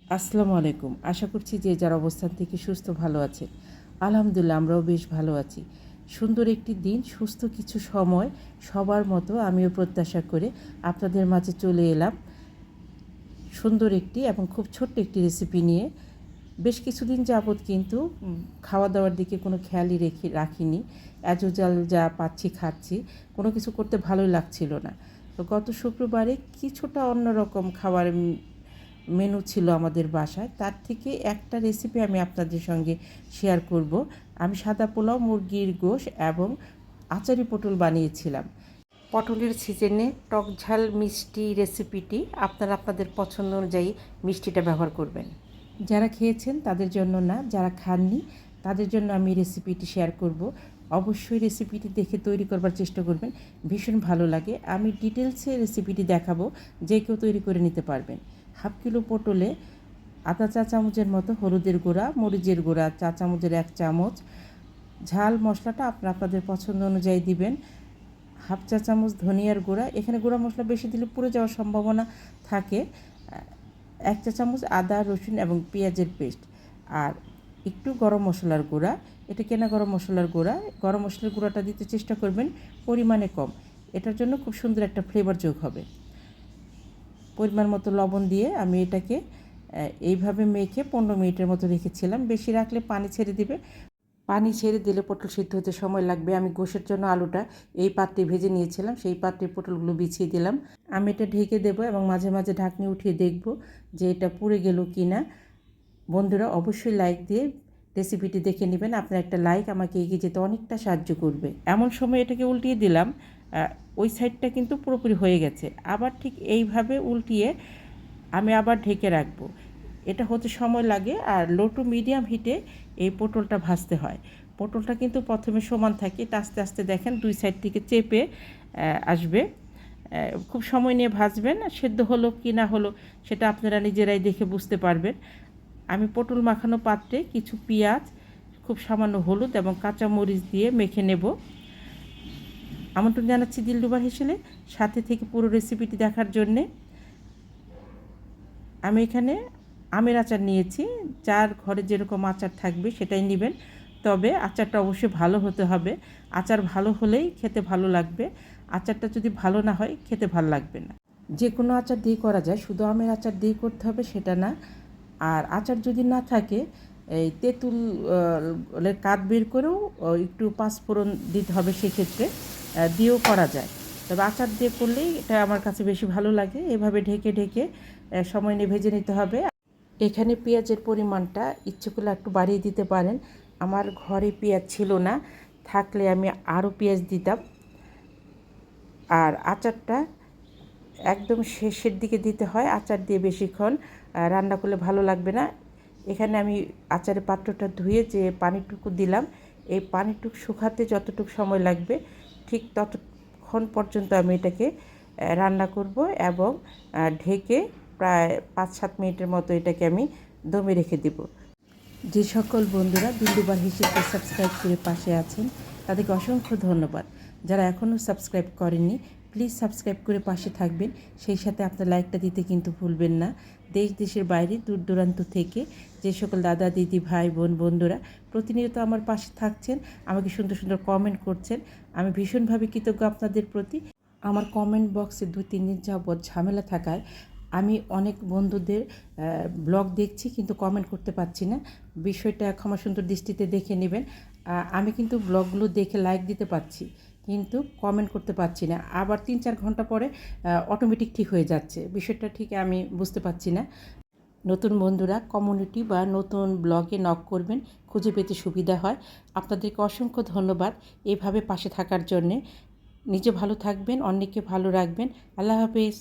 আসসালামু আলাইকুম। আশা করছি যে যার অবস্থান থেকে সুস্থ ভালো আছেন। আলহামদুলিল্লাহ আমরাও বেশ ভালো আছি। সুন্দর একটি দিন, সুস্থ কিছু সময় সবার মতো আমিও প্রত্যাশা করে আপনাদের মাঝে চলে এলাম সুন্দর একটি এবং খুব ছোট্ট একটি রেসিপি নিয়ে। বেশ কিছুদিন যাবৎ কিন্তু খাওয়া দাওয়ার দিকে কোনো খেয়ালই রাখিনি। অ্যাজোজাল যা পাচ্ছি খাচ্ছি, কোনো কিছু করতে ভালোই লাগছিল না। তো গত শুক্রবারে কিছুটা অন্যরকম খাবার মেনু ছিল আমাদের বাসায়, তার থেকে একটা রেসিপি আমি আপনাদের সঙ্গে শেয়ার করব। আমি সাদা পোলাও, মুরগির গোশ এবং আচারি পটল বানিয়েছিলাম। পটলের সিজনে টক ঝাল মিষ্টি রেসিপিটি আপনারা আপনাদের পছন্দ অনুযায়ী মিষ্টিটা ব্যবহার করবেন। যারা খেয়েছেন তাদের জন্য না, যারা খাননি তাদের জন্য আমি রেসিপিটি শেয়ার করব। অবশ্যই রেসিপিটি দেখে তৈরি করবার চেষ্টা করবেন, ভীষণ ভালো লাগে। আমি ডিটেলসে রেসিপিটি দেখাবো, যে কেউ তৈরি করে নিতে পারবেন। হাফ কিলো পটলে আধা চা চামচের মতো হলুদের গুঁড়া, মরিচের গুঁড়া চা চামচের 1 চামচ, ঝাল মশলাটা আপনাদের পছন্দ অনুযায়ী দিবেন। হাফ চা চামচ ধনিয়ার গুঁড়া, এখানে গুঁড়া মশলা বেশি দিলে পুড়ে যাওয়ার সম্ভাবনা থাকে। 1 চা চামচ আদা, রসুন এবং পেঁয়াজের পেস্ট, আর একটু গরম মশলার গুঁড়া। এটা কেনা গরম মশলার গুঁড়া। গরম মশলার গুঁড়াটা দিতে চেষ্টা করবেন পরিমাণে কম, এটার জন্য খুব সুন্দর একটা ফ্লেভার যোগ হবে। পরিমাণ মতো লবণ দিয়ে আমি এটাকে এইভাবে মেখে 15 মিনিটের মতো রেখেছিলাম। বেশি রাখলে পানি ছেড়ে দিবে, পানি ছেড়ে দিলে পটল সিদ্ধ হতে সময় লাগবে। আমি গোশের জন্য আলুটা এই পাত্রে ভেজে নিয়েছিলাম, সেই পাত্রে পটলগুলো বিছিয়ে দিলাম। আমি এটা ঢেকে দেবো এবং মাঝে মাঝে ঢাকনি উঠিয়ে দেখব যে এটা পুড়ে গেল কি না। বন্ধুরা অবশ্যই লাইক দিয়ে রেসিপিটি দেখে নেবেন। আপনার একটা লাইক আমাকে এগিয়ে যেতে অনেকটা সাহায্য করবে। এমন সময় এটাকে উল্টিয়ে দিলাম, ওই সাইডটা কিন্তু পুরোপুরি হয়ে গেছে। আবার ঠিক এইভাবে উল্টিয়ে আমি আবার ঢেকে রাখবো। এটা হতে সময় লাগে, আর লো টু মিডিয়াম হিটে এই পটলটা ভাজতে হয়। পটলটা কিন্তু প্রথমে সমান থাকে, এটা আস্তে আস্তে দেখেন 2 সাইড থেকে চেপে আসবে। খুব সময় নিয়ে ভাজবেন, সেদ্ধ হলো কি না হলো সেটা আপনারা নিজেরাই দেখে বুঝতে পারবেন। আমি পটল মাখানো পাত্রে কিছু পেঁয়াজ, খুব সামান্য হলুদ এবং কাঁচা মরিচ দিয়ে মেখে নেব। আমন্ত্রণ জানাচ্ছি দিলরুবা হেসেলে সাথে থেকে পুরো রেসিপিটি দেখার জন্যে। আমি এখানে আমের আচার নিয়েছি, যার ঘরে যেরকম আচার থাকবে সেটাই নেবেন, তবে আচারটা অবশ্যই ভালো হতে হবে। আচার ভালো হলেই খেতে ভালো লাগবে, আচারটা যদি ভালো না হয় খেতে ভালো লাগবে না। যে কোনো আচার দিয়ে করা যায়, শুধু আমের আচার দিয়ে করতে হবে সেটা না। আর আচার যদি না থাকে, এই তেঁতুল কাঠ বের করেও একটু পাঁচফোড়ন দিতে হবে, সেক্ষেত্রে দিয়েও করা যায়। তবে আচার দিয়ে করলেই এটা আমার কাছে বেশি ভালো লাগে। এভাবে ঢেকে ঢেকে সময় নিয়ে ভেজে নিতে হবে। এখানে পেঁয়াজের পরিমাণটা ইচ্ছে করলে একটু বাড়িয়ে দিতে পারেন। আমার ঘরে পেঁয়াজ ছিল না, থাকলে আমি আরও পেঁয়াজ দিতাম। আর আচারটা একদম শেষের দিকে দিতে হয়, আচার দিয়ে বেশিক্ষণ রান্না করলে ভালো লাগবে না। এখানে আমি আচারের পাত্রটা ধুয়ে যে পানিটুকু দিলাম, এই পানিটুকু শুকাতে যতটুকু সময় লাগবে ঠিক ততক্ষণ পর্যন্ত আমি এটাকে রান্না করব এবং ঢেকে প্রায় 5-7 মিনিটের মতো এটাকে আমি দমে রেখে দেব। যে সকল বন্ধুরা দিলরুবার হেসেলকে সাবস্ক্রাইব করে পাশে আছেন তাদেরকে অসংখ্য ধন্যবাদ। যারা এখনও সাবস্ক্রাইব করেননি প্লিজ সাবস্ক্রাইব করে পাশে থাকবেন, সেই সাথে আপনার লাইকটা দিতে কিন্তু ভুলবেন না। দেশ দেশের বাইরে দূর দূরান্ত থেকে যে সকল দাদা দিদি ভাই বোন বন্ধুরা প্রতিনিয়ত আমার পাশে থাকছেন, আমাকে সুন্দর সুন্দর কমেন্ট করছেন, আমি ভীষণভাবে কৃতজ্ঞ আপনাদের প্রতি। আমার কমেন্ট বক্সে 2-3 দিন যাবৎ ঝামেলা থাকায় আমি অনেক বন্ধুদের ব্লগ দেখছি কিন্তু কমেন্ট করতে পারছি না। বিষয়টা ক্ষমা সুন্দর দৃষ্টিতে দেখে নেবেন। আমি কিন্তু ব্লগগুলো দেখে লাইক দিতে পারছি কিন্তু কমেন্ট করতে পারছি না। আবার 3-4 ঘন্টা পরে অটোমেটিক ঠিক হয়ে যাচ্ছে, বিষয়টা ঠিক আমি বুঝতে পারছি না। নতুন বন্ধুরা কমিউনিটি বা নতুন ব্লগে নক করবেন, খুঁজে পেতে সুবিধা হয়। আপনাদেরকে অসংখ্য ধন্যবাদ এভাবে পাশে থাকার জন্যে। নিজে ভালো থাকবেন, অন্যকে ভালো রাখবেন। আল্লাহ হাফেজ।